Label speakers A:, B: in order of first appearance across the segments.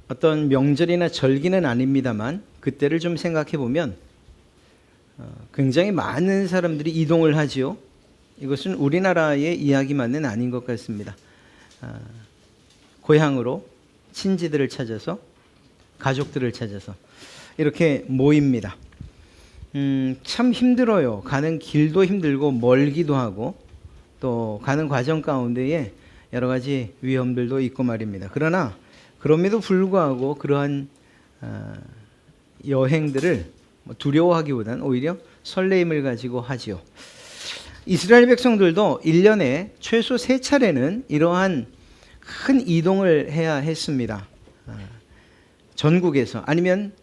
A: 어떤 명절이나 절기는 아닙니다만 그때를 좀 생각해 보면 굉장히 많은 사람들이 이동을 하지요. 이것은 우리나라의 이야기만은 아닌 것 같습니다. 고향으로 친지들을 찾아서 가족들을 찾아서 이렇게 모입니다. 참 힘들어요. 가는 길도 힘들고 멀기도 하고 또 가는 과정 가운데에 여러 가지 위험들도 있고 말입니다. 그러나 그럼에도 불구하고 그러한 여행들을 두려워하기보다는 오히려 설레임을 가지고 하지요. 이스라엘 백성들도 1년에 최소 3차례는 이러한 큰 이동을 해야 했습니다. 전국에서 아니면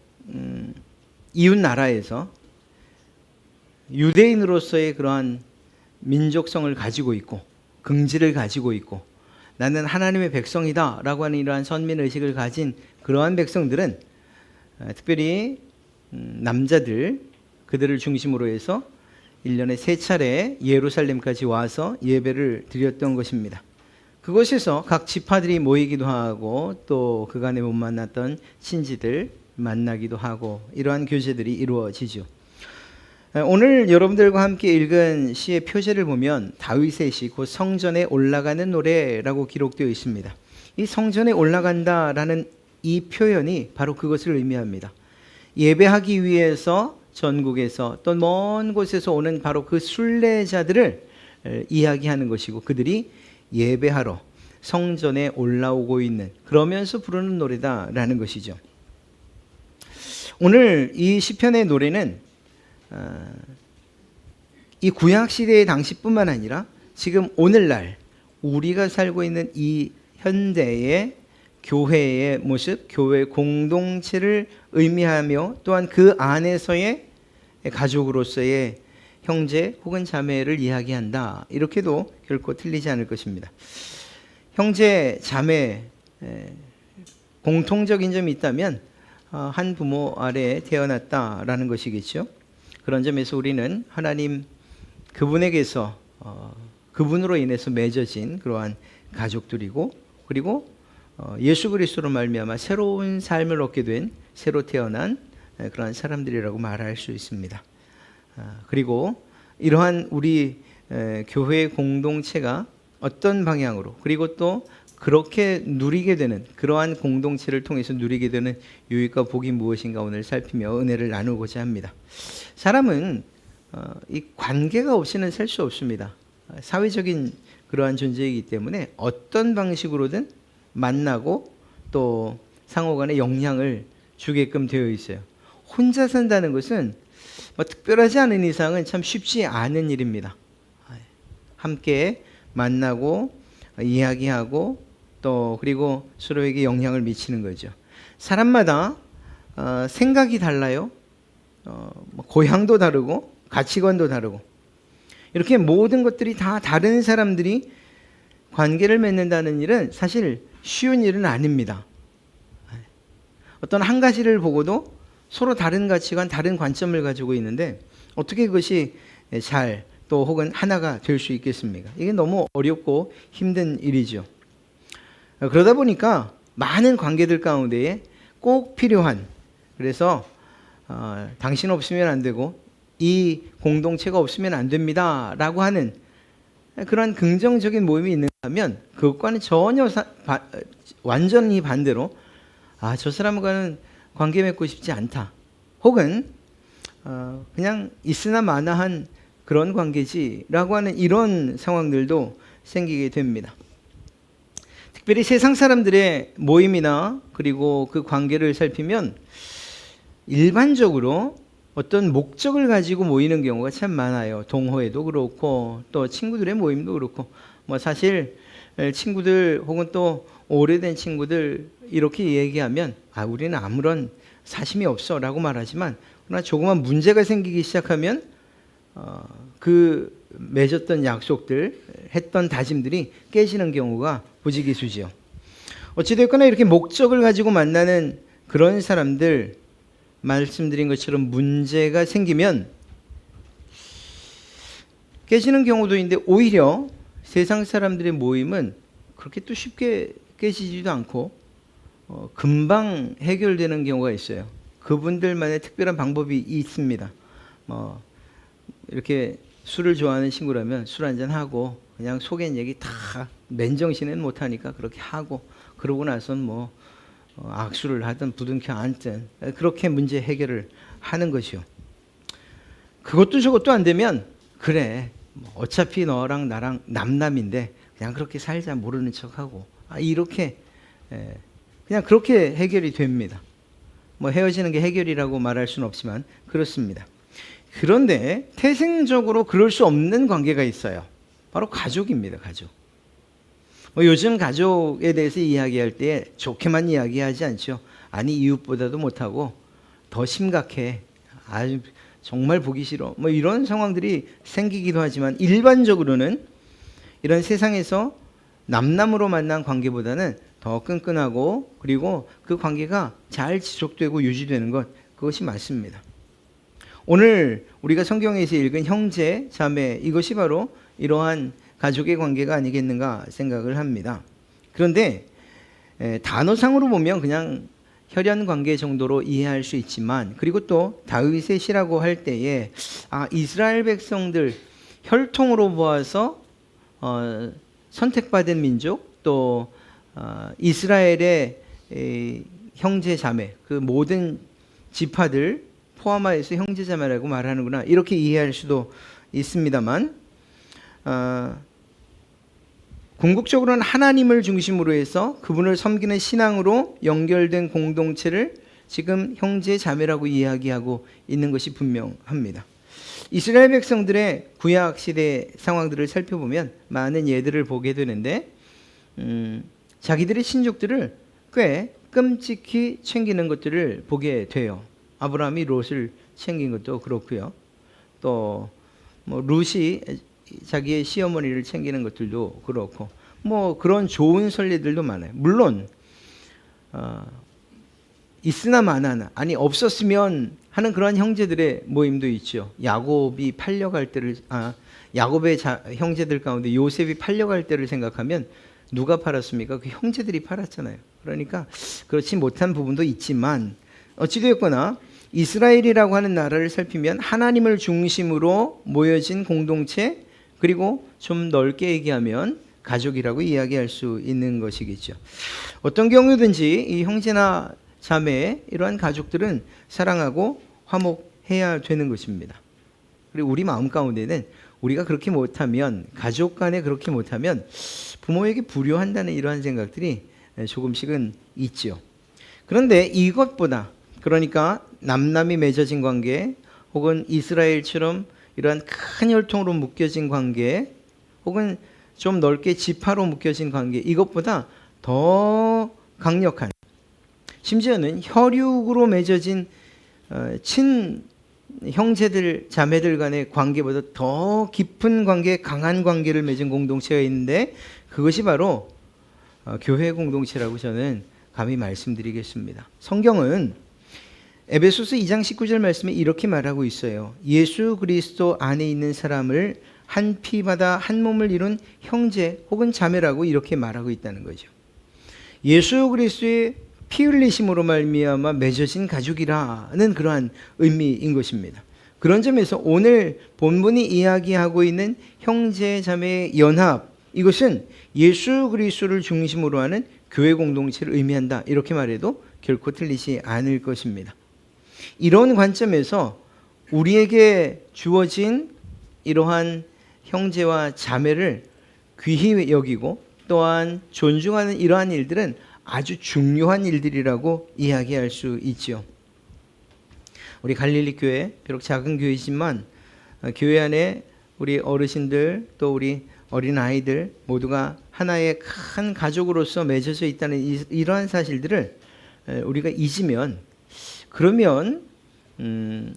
A: 이웃 나라에서 유대인으로서의 그러한 민족성을 가지고 있고 긍지를 가지고 있고 나는 하나님의 백성이다 라고 하는 이러한 선민의식을 가진 그러한 백성들은 특별히 남자들 그들을 중심으로 해서 1년에 3차례 예루살렘까지 와서 예배를 드렸던 것입니다. 그곳에서 각 지파들이 모이기도 하고 또 그간에 못 만났던 친지들 만나기도 하고 이러한 교제들이 이루어지죠. 오늘 여러분들과 함께 읽은 시의 표제를 보면 다윗의 시 곧 성전에 올라가는 노래라고 기록되어 있습니다. 이 성전에 올라간다라는 이 표현이 바로 그것을 의미합니다. 예배하기 위해서 전국에서 또 먼 곳에서 오는 바로 그 순례자들을 이야기하는 것이고 그들이 예배하러 성전에 올라오고 있는 그러면서 부르는 노래다라는 것이죠. 오늘 이 시편의 노래는 이 구약시대의 당시뿐만 아니라 지금 오늘날 우리가 살고 있는 이 현대의 교회의 모습, 교회 공동체를 의미하며 또한 그 안에서의 가족으로서의 형제 혹은 자매를 이야기한다. 이렇게도 결코 틀리지 않을 것입니다. 형제, 자매 공통적인 점이 있다면 한 부모 아래에 태어났다라는 것이겠죠. 그런 점에서 우리는 하나님 그분에게서 그분으로 인해서 맺어진 그러한 가족들이고 그리고 예수 그리스도로 말미암아 새로운 삶을 얻게 된 새로 태어난 그러한 사람들이라고 말할 수 있습니다. 그리고 이러한 우리 교회 공동체가 어떤 방향으로 그리고 또 그렇게 누리게 되는 그러한 공동체를 통해서 누리게 되는 유익과 복이 무엇인가 오늘 살피며 은혜를 나누고자 합니다. 사람은 이 관계가 없이는 살 수 없습니다. 사회적인 그러한 존재이기 때문에 어떤 방식으로든 만나고 또 상호간에 영향을 주게끔 되어 있어요. 혼자 산다는 것은 특별하지 않은 이상은 참 쉽지 않은 일입니다. 함께 만나고 이야기하고 또 그리고 서로에게 영향을 미치는 거죠. 사람마다 생각이 달라요. 고향도 다르고 가치관도 다르고 이렇게 모든 것들이 다 다른 사람들이 관계를 맺는다는 일은 사실 쉬운 일은 아닙니다. 어떤 한 가지를 보고도 서로 다른 가치관, 다른 관점을 가지고 있는데 어떻게 그것이 잘 또 혹은 하나가 될 수 있겠습니까? 이게 너무 어렵고 힘든 일이죠. 그러다 보니까 많은 관계들 가운데에 꼭 필요한 그래서 당신 없으면 안 되고 이 공동체가 없으면 안 됩니다 라고 하는 그런 긍정적인 모임이 있는가 하면 그것과는 전혀 완전히 반대로 저 사람과는 관계 맺고 싶지 않다 혹은 그냥 있으나 마나한 그런 관계지라고 하는 이런 상황들도 생기게 됩니다. 특별히 세상 사람들의 모임이나 그리고 그 관계를 살피면 일반적으로 어떤 목적을 가지고 모이는 경우가 참 많아요. 동호회도 그렇고 또 친구들의 모임도 그렇고 사실 친구들 혹은 또 오래된 친구들 이렇게 얘기하면 우리는 아무런 사심이 없어 라고 말하지만 그러나 조그만 문제가 생기기 시작하면 그 맺었던 약속들 했던 다짐들이 깨지는 경우가 부지기수지요. 어찌됐거나 이렇게 목적을 가지고 만나는 그런 사람들 말씀드린 것처럼 문제가 생기면 깨지는 경우도 있는데 오히려 세상 사람들의 모임은 그렇게 또 쉽게 깨지지도 않고 금방 해결되는 경우가 있어요. 그분들만의 특별한 방법이 있습니다. 이렇게 술을 좋아하는 친구라면 술 한잔 하고 그냥 속엔 얘기 다 맨정신은 못하니까 그렇게 하고, 그러고 나선 악수를 하든 부둥켜 안든 그렇게 문제 해결을 하는 것이요. 그것도 저것도 안 되면 그래 어차피 너랑 나랑 남남인데 그냥 그렇게 살자, 모르는 척하고 이렇게 그냥 그렇게 해결이 됩니다. 헤어지는 게 해결이라고 말할 수는 없지만 그렇습니다. 그런데 태생적으로 그럴 수 없는 관계가 있어요. 바로 가족입니다. 가족. 요즘 가족에 대해서 이야기할 때 좋게만 이야기하지 않죠. 아니 이웃보다도 못하고 더 심각해, 아주 정말 보기 싫어, 이런 상황들이 생기기도 하지만 일반적으로는 이런 세상에서 남남으로 만난 관계보다는 더 끈끈하고 그리고 그 관계가 잘 지속되고 유지되는 것, 그것이 맞습니다. 오늘 우리가 성경에서 읽은 형제, 자매, 이것이 바로 이러한 가족의 관계가 아니겠는가 생각을 합니다. 그런데 단어상으로 보면 그냥 혈연 관계 정도로 이해할 수 있지만, 그리고 또 다윗의 시라고 할 때에 이스라엘 백성들 혈통으로 보아서 선택받은 민족, 또 이스라엘의 형제 자매, 그 모든 지파들 포함하여서 형제 자매라고 말하는구나, 이렇게 이해할 수도 있습니다만, 궁극적으로는 하나님을 중심으로 해서 그분을 섬기는 신앙으로 연결된 공동체를 지금 형제 자매라고 이야기하고 있는 것이 분명합니다. 이스라엘 백성들의 구약 시대 상황들을 살펴보면 많은 예들을 보게 되는데, 자기들의 친족들을 꽤 끔찍히 챙기는 것들을 보게 돼요. 아브라함이 롯을 챙긴 것도 그렇고요. 또 룻이 자기의 시어머니를 챙기는 것들도 그렇고, 그런 좋은 선례들도 많아요. 물론 있으나 마나나, 아니 없었으면 하는 그런 형제들의 모임도 있죠. 야곱이 팔려갈 때를 야곱의 형제들 가운데 요셉이 팔려갈 때를 생각하면 누가 팔았습니까? 그 형제들이 팔았잖아요. 그러니까 그렇지 못한 부분도 있지만, 어찌되었거나 이스라엘이라고 하는 나라를 살피면 하나님을 중심으로 모여진 공동체, 그리고 좀 넓게 얘기하면 가족이라고 이야기할 수 있는 것이겠죠. 어떤 경우든지 이 형제나 자매, 이러한 가족들은 사랑하고 화목해야 되는 것입니다. 그리고 우리 마음 가운데는 우리가 그렇게 못하면, 가족 간에 그렇게 못하면 부모에게 불효한다는 이러한 생각들이 조금씩은 있죠. 그런데 이것보다, 그러니까 남남이 맺어진 관계, 혹은 이스라엘처럼 이러한 큰 혈통으로 묶여진 관계, 혹은 좀 넓게 지파로 묶여진 관계, 이것보다 더 강력한, 심지어는 혈육으로 맺어진 친 형제들, 자매들 간의 관계보다 더 깊은 관계, 강한 관계를 맺은 공동체가 있는데, 그것이 바로 교회 공동체라고 저는 감히 말씀드리겠습니다. 성경은 에베소서 2장 19절 말씀에 이렇게 말하고 있어요. 예수 그리스도 안에 있는 사람을 한 피바다 한 몸을 이룬 형제 혹은 자매라고 이렇게 말하고 있다는 거죠. 예수 그리스도의 피 흘리심으로 말미암아 맺어진 가족이라는 그러한 의미인 것입니다. 그런 점에서 오늘 본문이 이야기하고 있는 형제 자매의 연합, 이것은 예수 그리스도를 중심으로 하는 교회 공동체를 의미한다, 이렇게 말해도 결코 틀리지 않을 것입니다. 이런 관점에서 우리에게 주어진 이러한 형제와 자매를 귀히 여기고 또한 존중하는 이러한 일들은 아주 중요한 일들이라고 이야기할 수 있죠. 우리 갈릴리 교회, 비록 작은 교회지만 교회 안에 우리 어르신들, 또 우리 어린 아이들 모두가 하나의 큰 가족으로서 맺어져 있다는 이러한 사실들을 우리가 잊으면, 그러면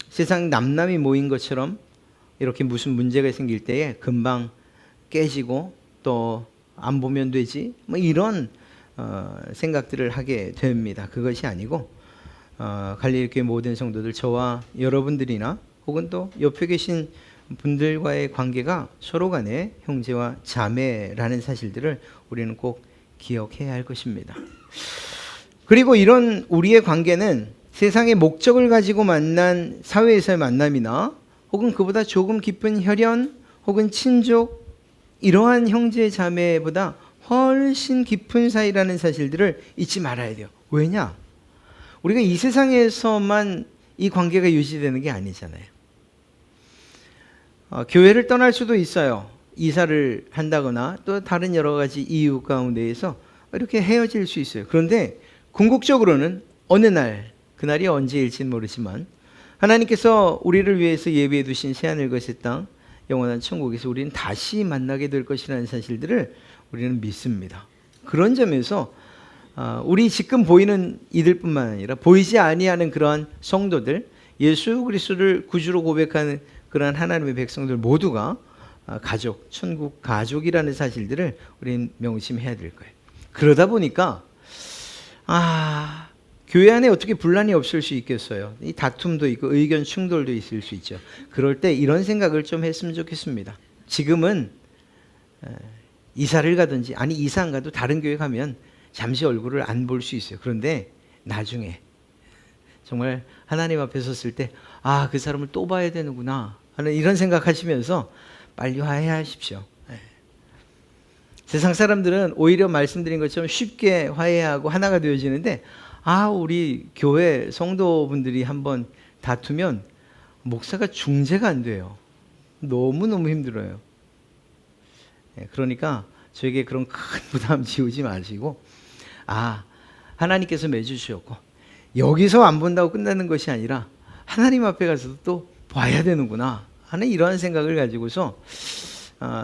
A: 세상 남남이 모인 것처럼 이렇게 무슨 문제가 생길 때에 금방 깨지고 또 안 보면 되지, 이런 생각들을 하게 됩니다. 그것이 아니고 갈릴리 교회 모든 성도들, 저와 여러분들이나 혹은 또 옆에 계신 분들과의 관계가 서로 간에 형제와 자매라는 사실들을 우리는 꼭 기억해야 할 것입니다. 그리고 이런 우리의 관계는 세상의 목적을 가지고 만난 사회에서의 만남이나 혹은 그보다 조금 깊은 혈연 혹은 친족, 이러한 형제 자매보다 훨씬 깊은 사이라는 사실들을 잊지 말아야 돼요. 왜냐? 우리가 이 세상에서만 이 관계가 유지되는 게 아니잖아요. 교회를 떠날 수도 있어요. 이사를 한다거나 또 다른 여러 가지 이유 가운데에서 이렇게 헤어질 수 있어요. 그런데 궁극적으로는 어느 날, 그날이 언제일지는 모르지만 하나님께서 우리를 위해서 예비해 두신 새하늘과 새 땅, 영원한 천국에서 우리는 다시 만나게 될 것이라는 사실들을 우리는 믿습니다. 그런 점에서 우리 지금 보이는 이들뿐만 아니라 보이지 아니하는 그러한 성도들, 예수 그리스도를 구주로 고백하는 그러한 하나님의 백성들 모두가 가족, 천국 가족이라는 사실들을 우리는 명심해야 될 거예요. 그러다 보니까 교회 안에 어떻게 분란이 없을 수 있겠어요? 이 다툼도 있고 의견 충돌도 있을 수 있죠. 그럴 때 이런 생각을 좀 했으면 좋겠습니다. 지금은 이사를 가든지, 아니 이사 안 가도 다른 교회 가면 잠시 얼굴을 안 볼 수 있어요. 그런데 나중에 정말 하나님 앞에 섰을 때 그 사람을 또 봐야 되는구나 하는 이런 생각하시면서 빨리 화해하십시오. 세상 사람들은 오히려 말씀드린 것처럼 쉽게 화해하고 하나가 되어지는데 우리 교회 성도분들이 한번 다투면 목사가 중재가 안 돼요. 너무너무 힘들어요. 그러니까 저에게 그런 큰 부담 지우지 마시고 하나님께서 맺으셨고 여기서 안 본다고 끝나는 것이 아니라 하나님 앞에 가서도 또 봐야 되는구나 하는 이러한 생각을 가지고서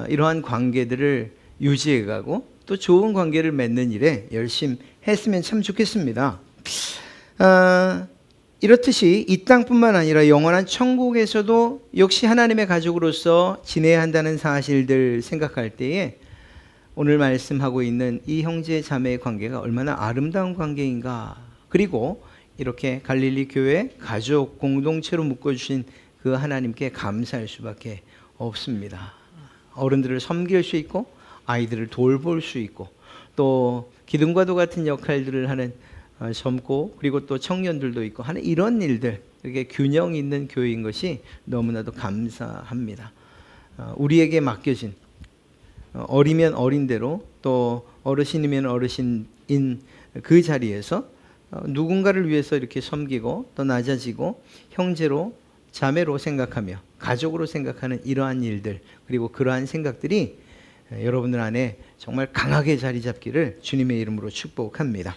A: 이러한 관계들을 유지해가고 또 좋은 관계를 맺는 일에 열심히 했으면 참 좋겠습니다. 이렇듯이 이 땅뿐만 아니라 영원한 천국에서도 역시 하나님의 가족으로서 지내야 한다는 사실들 생각할 때에 오늘 말씀하고 있는 이 형제 자매의 관계가 얼마나 아름다운 관계인가, 그리고 이렇게 갈릴리 교회 가족 공동체로 묶어주신 그 하나님께 감사할 수밖에 없습니다. 어른들을 섬길 수 있고 아이들을 돌볼 수 있고 또 기둥과도 같은 역할들을 하는 젊고 그리고 또 청년들도 있고 하는 이런 일들, 이렇게 균형 있는 교회인 것이 너무나도 감사합니다. 우리에게 맡겨진 어리면 어린 대로 또 어르신이면 어르신인 그 자리에서 누군가를 위해서 이렇게 섬기고 또 낮아지고 형제로 자매로 생각하며 가족으로 생각하는 이러한 일들, 그리고 그러한 생각들이 여러분들 안에 정말 강하게 자리 잡기를 주님의 이름으로 축복합니다.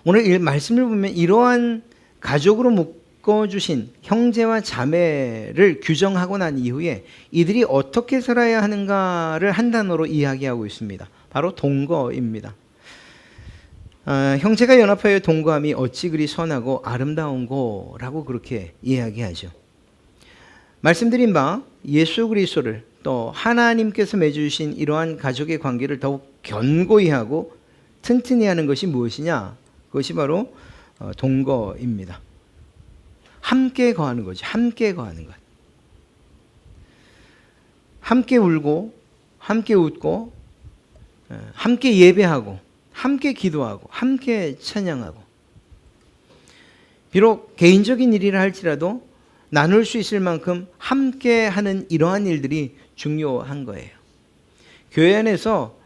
A: 오늘 이 말씀을 보면 이러한 가족으로 묶어주신 형제와 자매를 규정하고 난 이후에 이들이 어떻게 살아야 하는가를 한 단어로 이야기하고 있습니다. 바로 동거입니다. 형제가 연합하여 동거함이 어찌 그리 선하고 아름다운고라고 그렇게 이야기하죠. 말씀드린 바 예수 그리스도를 또 하나님께서 맺어주신 이러한 가족의 관계를 더욱 견고히 하고 튼튼히 하는 것이 무엇이냐? 그것이 바로 동거입니다. 함께 거하는 거죠. 함께 거하는 것. 함께 울고 함께 웃고 함께 예배하고 함께 기도하고 함께 찬양하고, 비록 개인적인 일이라 할지라도 나눌 수 있을 만큼 함께 하는 이러한 일들이 중요한 거예요. 교회 안에서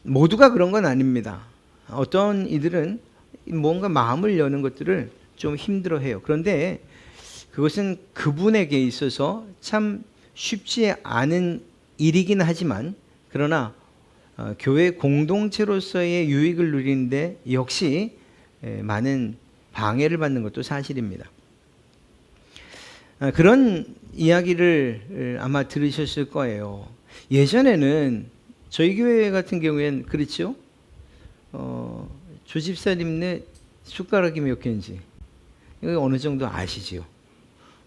A: 모두가 그런 건 아닙니다. 어떤 이들은 뭔가 마음을 여는 것들을 좀 힘들어해요. 그런데 그것은 그분에게 있어서 참 쉽지 않은 일이긴 하지만, 그러나 교회 공동체로서의 유익을 누리는데 역시 많은 방해를 받는 것도 사실입니다. 그런 이야기를 아마 들으셨을 거예요. 예전에는 저희 교회 같은 경우에는 그렇죠. 조집사님네 숟가락이 몇 개인지 이거 어느 정도 아시지요.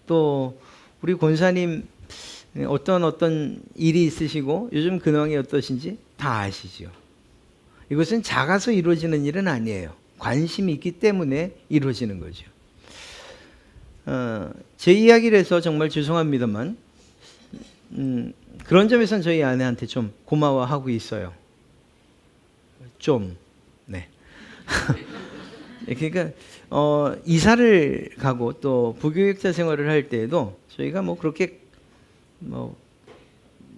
A: 또 우리 권사님 어떤 일이 있으시고 요즘 근황이 어떠신지 다 아시지요. 이것은 작아서 이루어지는 일은 아니에요. 관심이 있기 때문에 이루어지는 거죠. 제 이야기를 해서 정말 죄송합니다만 그런 점에서는 저희 아내한테 좀 고마워하고 있어요. 좀 네. 그러니까 이사를 가고 또 부교육자 생활을 할 때에도 저희가 뭐 그렇게 뭐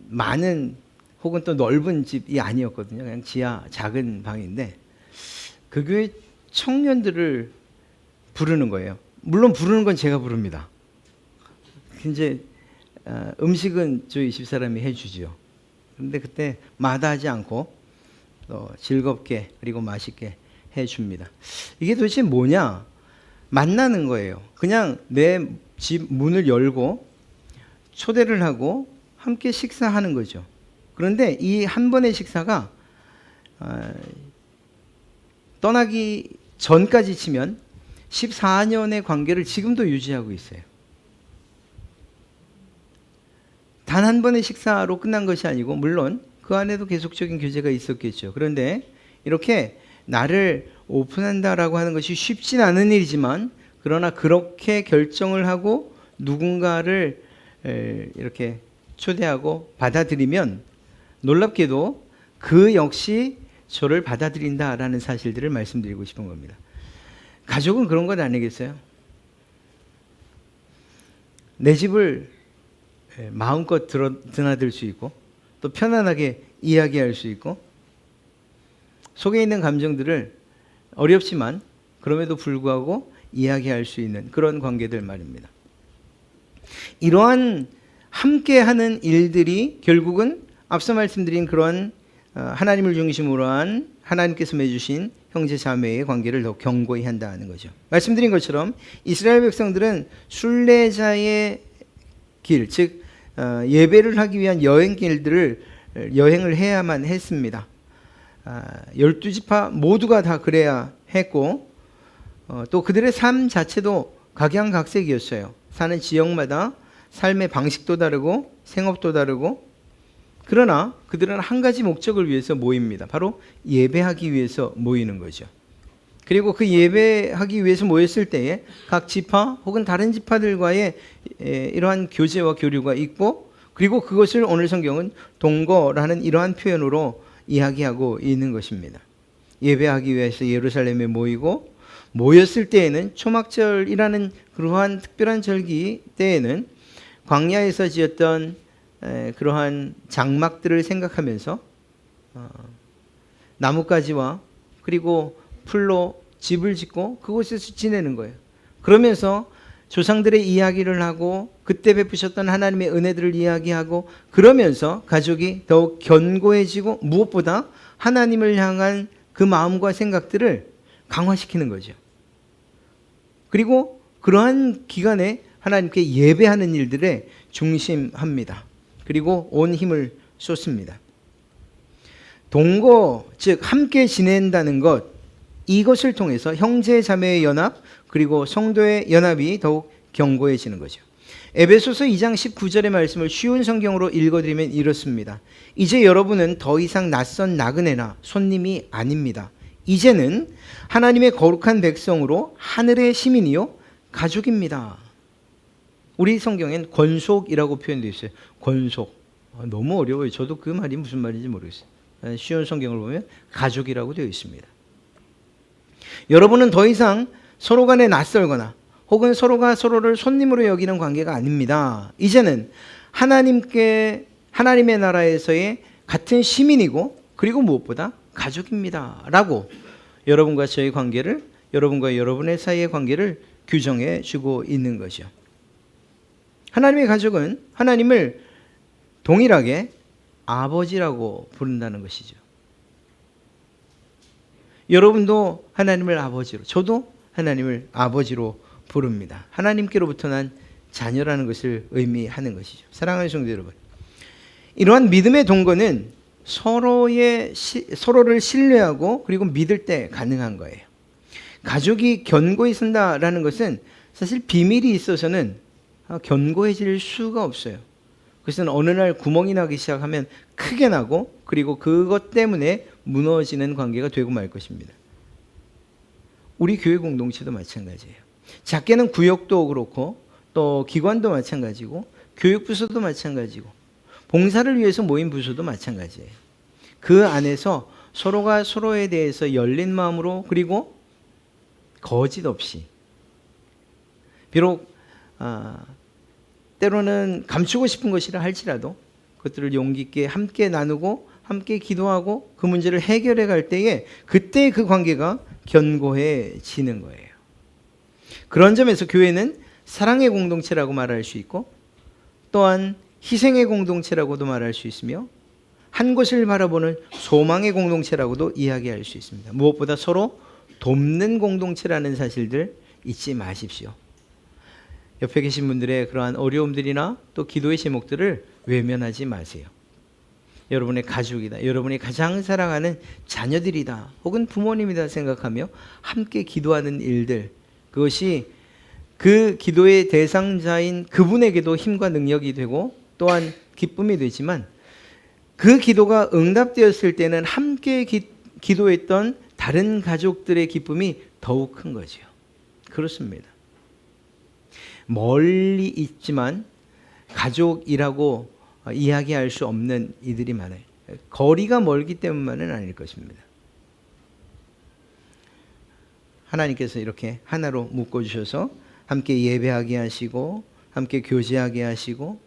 A: 많은 혹은 또 넓은 집이 아니었거든요. 그냥 지하 작은 방인데 그 교회 청년들을 부르는 거예요. 물론 부르는 건 제가 부릅니다. 이제 음식은 저희 집사람이 해주죠. 그런데 그때 마다하지 않고 또 즐겁게 그리고 맛있게 해줍니다. 이게 도대체 뭐냐? 만나는 거예요. 그냥 내 집 문을 열고 초대를 하고 함께 식사하는 거죠. 그런데 이 한 번의 식사가 떠나기 전까지 치면 14년의 관계를 지금도 유지하고 있어요. 단 한 번의 식사로 끝난 것이 아니고 물론 그 안에도 계속적인 교제가 있었겠죠. 그런데 이렇게 나를 오픈한다라고 하는 것이 쉽진 않은 일이지만 그러나 그렇게 결정을 하고 누군가를 이렇게 초대하고 받아들이면 놀랍게도 그 역시 저를 받아들인다라는 사실들을 말씀드리고 싶은 겁니다. 가족은 그런 것 아니겠어요? 내 집을 마음껏 드나들 수 있고 또 편안하게 이야기할 수 있고 속에 있는 감정들을 어렵지만 그럼에도 불구하고 이야기할 수 있는 그런 관계들 말입니다. 이러한 함께하는 일들이 결국은 앞서 말씀드린 그런 하나님을 중심으로 한 하나님께서 맺으신 형제 자매의 관계를 더 견고히 한다는 거죠. 말씀드린 것처럼 이스라엘 백성들은 순례자의 길, 즉 예배를 하기 위한 여행길들을 여행을 해야만 했습니다. 12지파 모두가 다 그래야 했고 또 그들의 삶 자체도 각양각색이었어요. 사는 지역마다 삶의 방식도 다르고 생업도 다르고 그러나 그들은 한 가지 목적을 위해서 모입니다. 바로 예배하기 위해서 모이는 거죠. 그리고 그 예배하기 위해서 모였을 때에 각 지파 혹은 다른 지파들과의 이러한 교제와 교류가 있고 그리고 그것을 오늘 성경은 동거라는 이러한 표현으로 이야기하고 있는 것입니다. 예배하기 위해서 예루살렘에 모였을 때에는 초막절이라는 그러한 특별한 절기 때에는 광야에서 지었던 그러한 장막들을 생각하면서 나뭇가지와 그리고 풀로 집을 짓고 그곳에서 지내는 거예요. 그러면서 조상들의 이야기를 하고 그때 베푸셨던 하나님의 은혜들을 이야기하고 그러면서 가족이 더욱 견고해지고 무엇보다 하나님을 향한 그 마음과 생각들을 강화시키는 거죠. 그리고 그러한 기간에 하나님께 예배하는 일들에 중심합니다. 그리고 온 힘을 쏟습니다. 동거, 즉 함께 지낸다는 것, 이것을 통해서 형제 자매의 연합 그리고 성도의 연합이 더욱 견고해지는 거죠. 에베소서 2장 19절의 말씀을 쉬운 성경으로 읽어드리면 이렇습니다. 이제 여러분은 더 이상 낯선 나그네나 손님이 아닙니다. 이제는 하나님의 거룩한 백성으로 하늘의 시민이요 가족입니다. 우리 성경엔 권속이라고 표현되어 있어요. 권속. 너무 어려워요. 저도 그 말이 무슨 말인지 모르겠어요. 쉬운 성경을 보면 가족이라고 되어 있습니다. 여러분은 더 이상 서로 간에 낯설거나 혹은 서로가 서로를 손님으로 여기는 관계가 아닙니다. 이제는 하나님의 나라에서의 같은 시민이고 그리고 무엇보다 가족입니다. 라고 여러분과 저의 관계를, 여러분과 여러분의 사이의 관계를 규정해 주고 있는 거죠. 하나님의 가족은 하나님을 동일하게 아버지라고 부른다는 것이죠. 여러분도 하나님을 아버지로, 저도 하나님을 아버지로 부릅니다. 하나님께로부터 난 자녀라는 것을 의미하는 것이죠. 사랑하는 성도 여러분, 이러한 믿음의 동거는 서로를 신뢰하고 그리고 믿을 때 가능한 거예요. 가족이 견고히 쓴다라는 것은 사실 비밀이 있어서는 견고해질 수가 없어요. 그것은 어느 날 구멍이 나기 시작하면 크게 나고 그리고 그것 때문에 무너지는 관계가 되고 말 것입니다. 우리 교회 공동체도 마찬가지예요. 작게는 구역도 그렇고 또 기관도 마찬가지고 교육부서도 마찬가지고 봉사를 위해서 모인 부서도 마찬가지예요. 그 안에서 서로가 서로에 대해서 열린 마음으로 그리고 거짓 없이 비록 때로는 감추고 싶은 것이라 할지라도 그것들을 용기 있게 함께 나누고 함께 기도하고 그 문제를 해결해 갈 때에 그때 그 관계가 견고해지는 거예요. 그런 점에서 교회는 사랑의 공동체라고 말할 수 있고 또한 희생의 공동체라고도 말할 수 있으며 한 곳을 바라보는 소망의 공동체라고도 이야기할 수 있습니다. 무엇보다 서로 돕는 공동체라는 사실들 잊지 마십시오. 옆에 계신 분들의 그러한 어려움들이나 또 기도의 제목들을 외면하지 마세요. 여러분의 가족이다, 여러분이 가장 사랑하는 자녀들이다, 혹은 부모님이다 생각하며 함께 기도하는 일들, 그것이 그 기도의 대상자인 그분에게도 힘과 능력이 되고 또한 기쁨이 되지만 그 기도가 응답되었을 때는 함께 기도했던 다른 가족들의 기쁨이 더욱 큰 거죠. 그렇습니다. 멀리 있지만 가족이라고 이야기할 수 없는 이들이 많아요. 거리가 멀기 때문만은 아닐 것입니다. 하나님께서 이렇게 하나로 묶어주셔서 함께 예배하게 하시고 함께 교제하게 하시고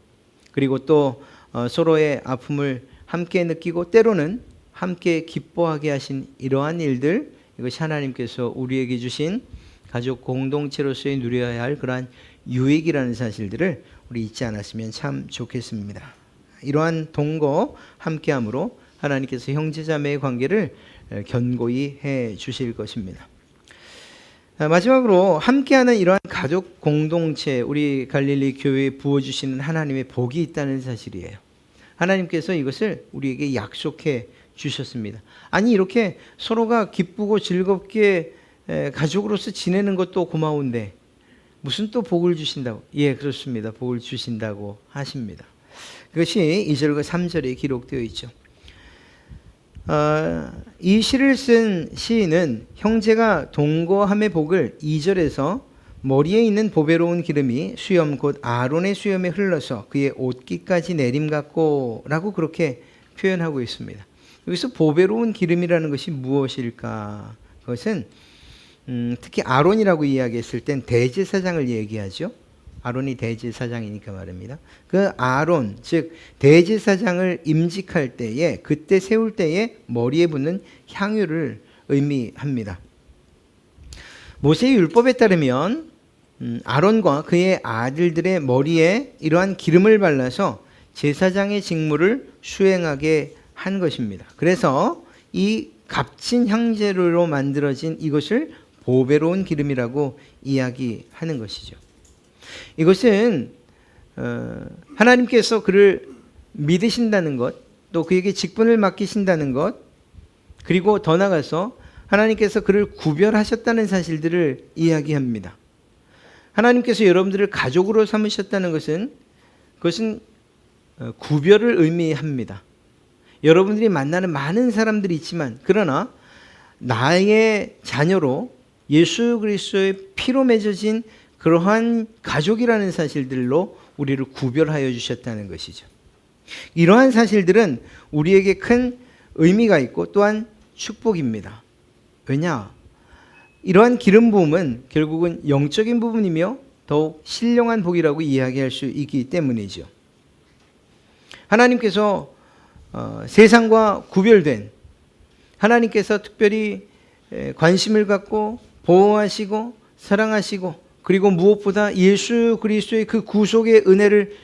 A: 그리고 또 서로의 아픔을 함께 느끼고 때로는 함께 기뻐하게 하신 이러한 일들, 이것이 하나님께서 우리에게 주신 가족 공동체로서의 누려야 할 그러한 유익이라는 사실들을 우리 잊지 않았으면 참 좋겠습니다. 이러한 동거 함께함으로 하나님께서 형제자매의 관계를 견고히 해 주실 것입니다. 마지막으로 함께하는 이러한 가족 공동체, 우리 갈릴리 교회에 부어주시는 하나님의 복이 있다는 사실이에요. 하나님께서 이것을 우리에게 약속해 주셨습니다. 아니 이렇게 서로가 기쁘고 즐겁게 가족으로서 지내는 것도 고마운데 무슨 또 복을 주신다고? 예, 그렇습니다. 복을 주신다고 하십니다. 그것이 2절과 3절에 기록되어 있죠. 이 시를 쓴 시인은 형제가 동거함의 복을 2절에서 머리에 있는 보배로운 기름이 수염 곧 아론의 수염에 흘러서 그의 옷깃까지 내림 같고 라고 그렇게 표현하고 있습니다. 여기서 보배로운 기름이라는 것이 무엇일까? 그것은 특히 아론이라고 이야기했을 땐 대제사장을 얘기하죠. 아론이 대제사장이니까 말입니다. 그 아론, 즉 대제사장을 임직할 때에, 그때 세울 때에 머리에 붓는 향유를 의미합니다. 모세의 율법에 따르면 아론과 그의 아들들의 머리에 이러한 기름을 발라서 제사장의 직무를 수행하게 한 것입니다. 그래서 이 값진 향재료로 만들어진 이것을 보배로운 기름이라고 이야기하는 것이죠. 이것은 하나님께서 그를 믿으신다는 것, 또 그에게 직분을 맡기신다는 것, 그리고 더 나아가서 하나님께서 그를 구별하셨다는 사실들을 이야기합니다. 하나님께서 여러분들을 가족으로 삼으셨다는 것은 그것은 구별을 의미합니다. 여러분들이 만나는 많은 사람들이 있지만 그러나 나의 자녀로 예수 그리스도의 피로 맺어진 그러한 가족이라는 사실들로 우리를 구별하여 주셨다는 것이죠. 이러한 사실들은 우리에게 큰 의미가 있고 또한 축복입니다. 왜냐? 이러한 기름 부음은 결국은 영적인 부분이며 더욱 신령한 복이라고 이야기할 수 있기 때문이죠. 하나님께서 세상과 구별된, 하나님께서 특별히 관심을 갖고 보호하시고 사랑하시고 그리고 무엇보다 예수 그리스도의 그 구속의 은혜를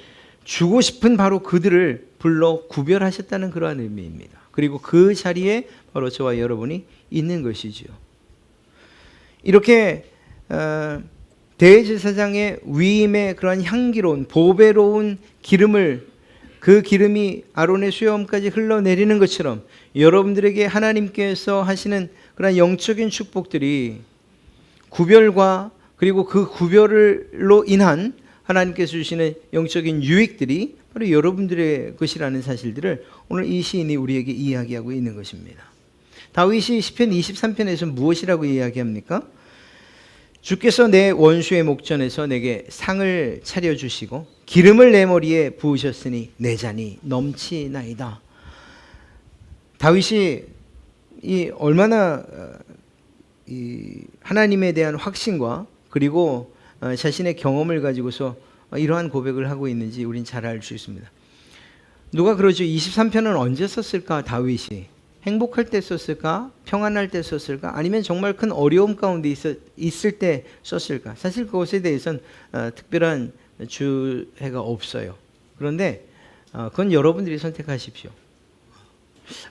A: 주고 싶은 바로 그들을 불러 구별하셨다는 그러한 의미입니다. 그리고 그 자리에 바로 저와 여러분이 있는 것이지요. 이렇게 대제사장의 위임의 그러한 향기로운 보배로운 기름을, 그 기름이 아론의 수염까지 흘러내리는 것처럼 여러분들에게 하나님께서 하시는 그런 영적인 축복들이 구별과 그리고 그 구별로 인한 하나님께서 주시는 영적인 유익들이 바로 여러분들의 것이라는 사실들을 오늘 이 시인이 우리에게 이야기하고 있는 것입니다. 다윗이 시편 23편에서 무엇이라고 이야기합니까? 주께서 내 원수의 목전에서 내게 상을 차려주시고 기름을 내 머리에 부으셨으니 내 잔이 넘치나이다. 다윗이 이 얼마나 이 하나님에 대한 확신과 그리고 자신의 경험을 가지고서 이러한 고백을 하고 있는지 우린 잘 알 수 있습니다. 누가 그러죠? 23편은 언제 썼을까? 다윗이 행복할 때 썼을까? 평안할 때 썼을까? 아니면 정말 큰 어려움 가운데 있을 때 썼을까? 사실 그것에 대해서는 특별한 주해가 없어요. 그런데 그건 여러분들이 선택하십시오.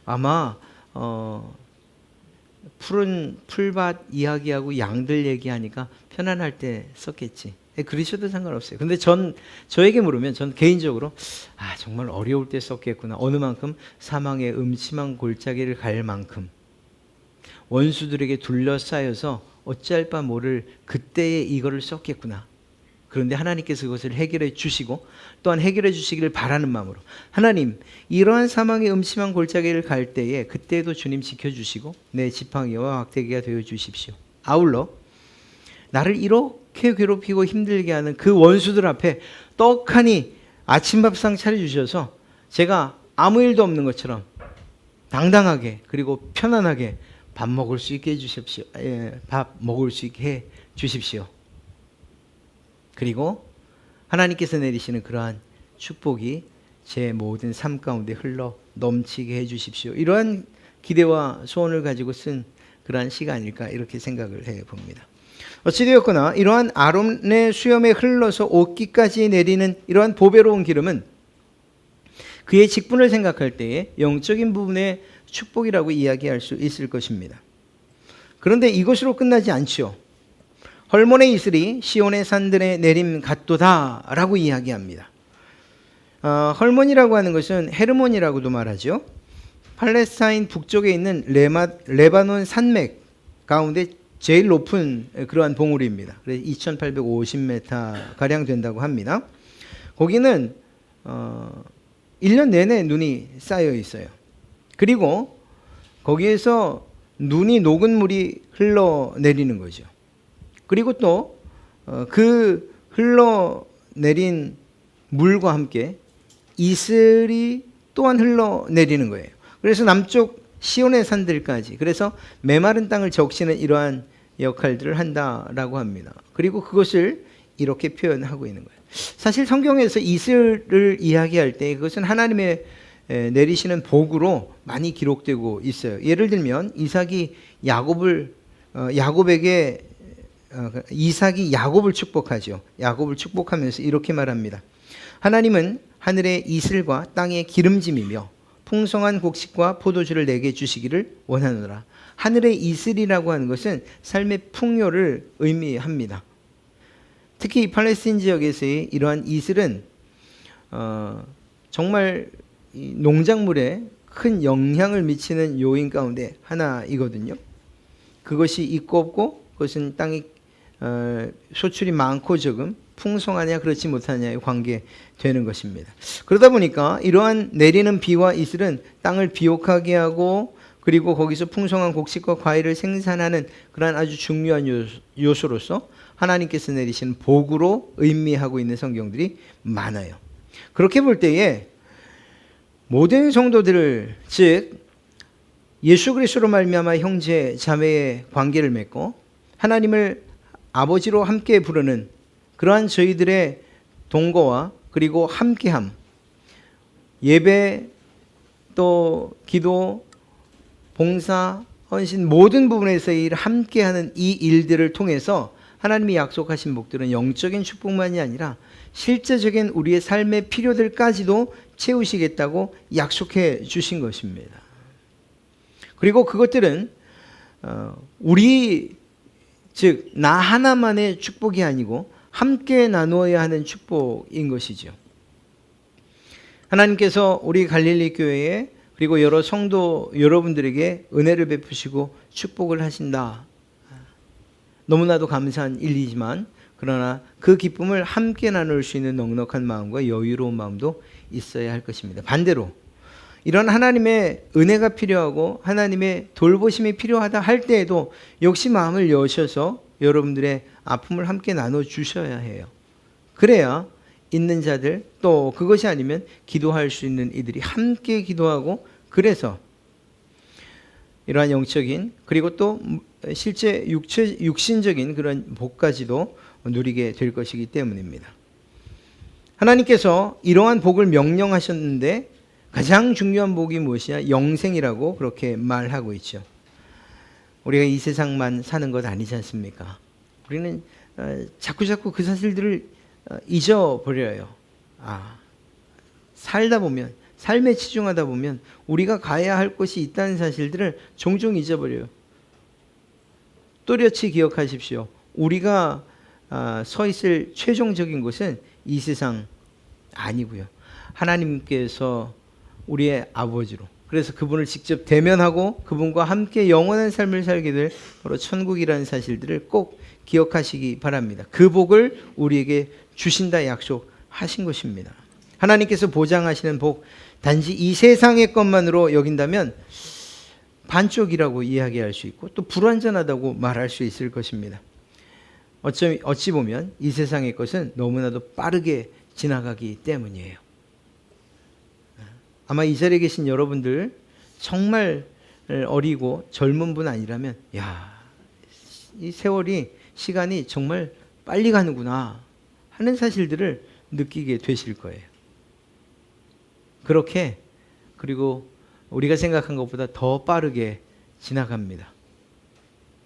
A: 아마 푸른 풀밭 이야기하고 양들 얘기하니까 편안할 때 썼겠지. 그러셔도 상관없어요. 근데 저에게 물으면 전 개인적으로 정말 어려울 때 썼겠구나. 어느 만큼 사망의 음침한 골짜기를 갈 만큼 원수들에게 둘러싸여서 어찌할 바 모를 그때에 이거를 썼겠구나. 그런데 하나님께서 그것을 해결해 주시고 또한 해결해 주시기를 바라는 마음으로 하나님 이러한 사망의 음침한 골짜기를 갈 때에 그때도 주님 지켜주시고 내 지팡이와 막대기가 되어 주십시오. 아울러 나를 이렇게 괴롭히고 힘들게 하는 그 원수들 앞에 떡하니 아침밥상 차려주셔서 제가 아무 일도 없는 것처럼 당당하게 그리고 편안하게 밥 먹을 수 있게 해주십시오. 밥 먹을 수 있게 해 주십시오. 그리고 하나님께서 내리시는 그러한 축복이 제 모든 삶 가운데 흘러 넘치게 해주십시오. 이러한 기대와 소원을 가지고 쓴 그러한 시가 아닐까 이렇게 생각을 해봅니다. 어찌되었거나 이러한 아론의 수염에 흘러서 옷깃까지 내리는 이러한 보배로운 기름은 그의 직분을 생각할 때에 영적인 부분의 축복이라고 이야기할 수 있을 것입니다. 그런데 이것으로 끝나지 않지요. 헐몬의 이슬이 시온의 산들에 내림 같도다라고 이야기합니다. 헐몬이라고 하는 것은 헤르몬이라고도 말하죠. 팔레스타인 북쪽에 있는 레바논 산맥 가운데 제일 높은 그러한 봉우리입니다. 2850m 가량 된다고 합니다. 거기는 1년 내내 눈이 쌓여 있어요. 그리고 거기에서 눈이 녹은 물이 흘러내리는 거죠. 그리고 또 그 흘러내린 물과 함께 이슬이 또한 흘러내리는 거예요. 그래서 남쪽 시온의 산들까지, 그래서 메마른 땅을 적시는 이러한 역할들을 한다라고 합니다. 그리고 그것을 이렇게 표현하고 있는 거예요. 사실 성경에서 이슬을 이야기할 때 그것은 하나님의 내리시는 복으로 많이 기록되고 있어요. 예를 들면 이삭이 야곱을 축복하죠. 야곱을 축복하면서 이렇게 말합니다. 하나님은 하늘의 이슬과 땅의 기름짐이며 풍성한 곡식과 포도주를 내게 주시기를 원하노라. 하늘의 이슬이라고 하는 것은 삶의 풍요를 의미합니다. 특히 팔레스틴 지역에서의 이러한 이슬은 정말 농작물에 큰 영향을 미치는 요인 가운데 하나이거든요. 그것이 있고 없고 그것은 땅이 소출이 많고 적음, 풍성하냐 그렇지 못하냐에 관계되는 것입니다. 그러다 보니까 이러한 내리는 비와 이슬은 땅을 비옥하게 하고 그리고 거기서 풍성한 곡식과 과일을 생산하는 그러한 아주 중요한 요소로서 하나님께서 내리신 복으로 의미하고 있는 성경들이 많아요. 그렇게 볼 때에 모든 성도들을, 즉 예수 그리스도로 말미암아 형제 자매의 관계를 맺고 하나님을 아버지로 함께 부르는 그러한 저희들의 동거와 그리고 함께함, 예배 또 기도, 봉사, 헌신 모든 부분에서 함께하는 이 일들을 통해서 하나님이 약속하신 복들은 영적인 축복만이 아니라 실제적인 우리의 삶의 필요들까지도 채우시겠다고 약속해 주신 것입니다. 그리고 그것들은 즉 나 하나만의 축복이 아니고 함께 나누어야 하는 축복인 것이죠. 하나님께서 우리 갈릴리 교회에 그리고 여러 성도 여러분들에게 은혜를 베푸시고 축복을 하신다. 너무나도 감사한 일이지만 그러나 그 기쁨을 함께 나눌 수 있는 넉넉한 마음과 여유로운 마음도 있어야 할 것입니다. 반대로 이런 하나님의 은혜가 필요하고 하나님의 돌보심이 필요하다 할 때에도 역시 마음을 여셔서 여러분들의 아픔을 함께 나눠주셔야 해요. 그래야 있는 자들 또 그것이 아니면 기도할 수 있는 이들이 함께 기도하고, 그래서 이러한 영적인 그리고 또 실제 육신적인 그런 복까지도 누리게 될 것이기 때문입니다. 하나님께서 이러한 복을 명령하셨는데 가장 중요한 복이 무엇이냐? 영생이라고 그렇게 말하고 있죠. 우리가 이 세상만 사는 것 아니지 않습니까? 우리는 자꾸 그 사실들을 잊어버려요. 살다 보면, 삶에 치중하다 보면 우리가 가야 할 곳이 있다는 사실들을 종종 잊어버려요. 또렷이 기억하십시오. 우리가 서 있을 최종적인 곳은 이 세상 아니고요. 하나님께서 우리의 아버지로, 그래서 그분을 직접 대면하고 그분과 함께 영원한 삶을 살게 될 바로 천국이라는 사실들을 꼭 기억하시기 바랍니다. 그 복을 우리에게 주신다 약속하신 것입니다. 하나님께서 보장하시는 복, 단지 이 세상의 것만으로 여긴다면 반쪽이라고 이야기할 수 있고 또 불완전하다고 말할 수 있을 것입니다. 어찌 보면 이 세상의 것은 너무나도 빠르게 지나가기 때문이에요. 아마 이 자리에 계신 여러분들 정말 어리고 젊은 분 아니라면 이 세월이 시간이 정말 빨리 가는구나 하는 사실들을 느끼게 되실 거예요. 그렇게 그리고 우리가 생각한 것보다 더 빠르게 지나갑니다.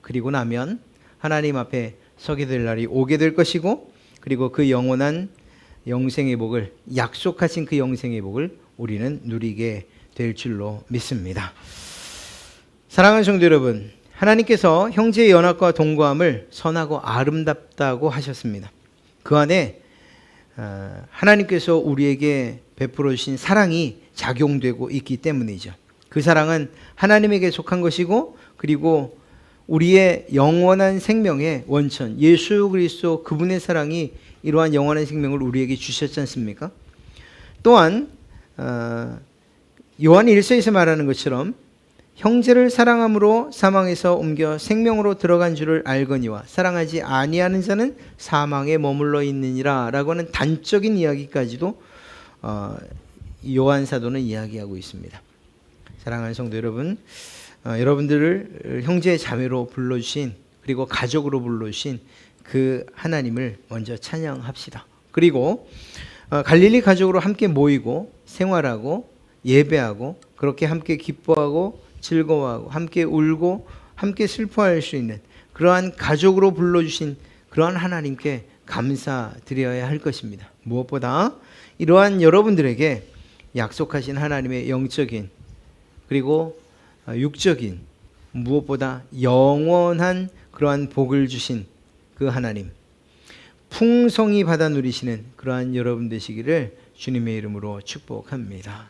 A: 그리고 나면 하나님 앞에 서게 될 날이 오게 될 것이고 그리고 그 영원한 영생의 복을 약속하신 그 영생의 복을 우리는 누리게 될 줄로 믿습니다. 사랑하는 성도 여러분, 하나님께서 형제의 연합과 동거함을 선하고 아름답다고 하셨습니다. 그 안에 하나님께서 우리에게 베풀어 주신 사랑이 작용되고 있기 때문이죠. 그 사랑은 하나님에게 속한 것이고 그리고 우리의 영원한 생명의 원천 예수 그리스도 그분의 사랑이 이러한 영원한 생명을 우리에게 주셨지 않습니까? 또한 요한 1서에서 말하는 것처럼 형제를 사랑함으로 사망에서 옮겨 생명으로 들어간 줄을 알거니와 사랑하지 아니하는 자는 사망에 머물러 있느니라 라고 하는 단적인 이야기까지도 요한 사도는 이야기하고 있습니다. 사랑하는 성도 여러분, 여러분들을 형제 자매로 불러주신 그리고 가족으로 불러주신 그 하나님을 먼저 찬양합시다. 그리고 갈릴리 가족으로 함께 모이고 생활하고 예배하고 그렇게 함께 기뻐하고 즐거워하고 함께 울고 함께 슬퍼할 수 있는 그러한 가족으로 불러주신 그러한 하나님께 감사드려야 할 것입니다. 무엇보다 이러한 여러분들에게 약속하신 하나님의 영적인 그리고 육적인 무엇보다 영원한 그러한 복을 주신 그 하나님 풍성히 받아 누리시는 그러한 여러분 되시기를 주님의 이름으로 축복합니다.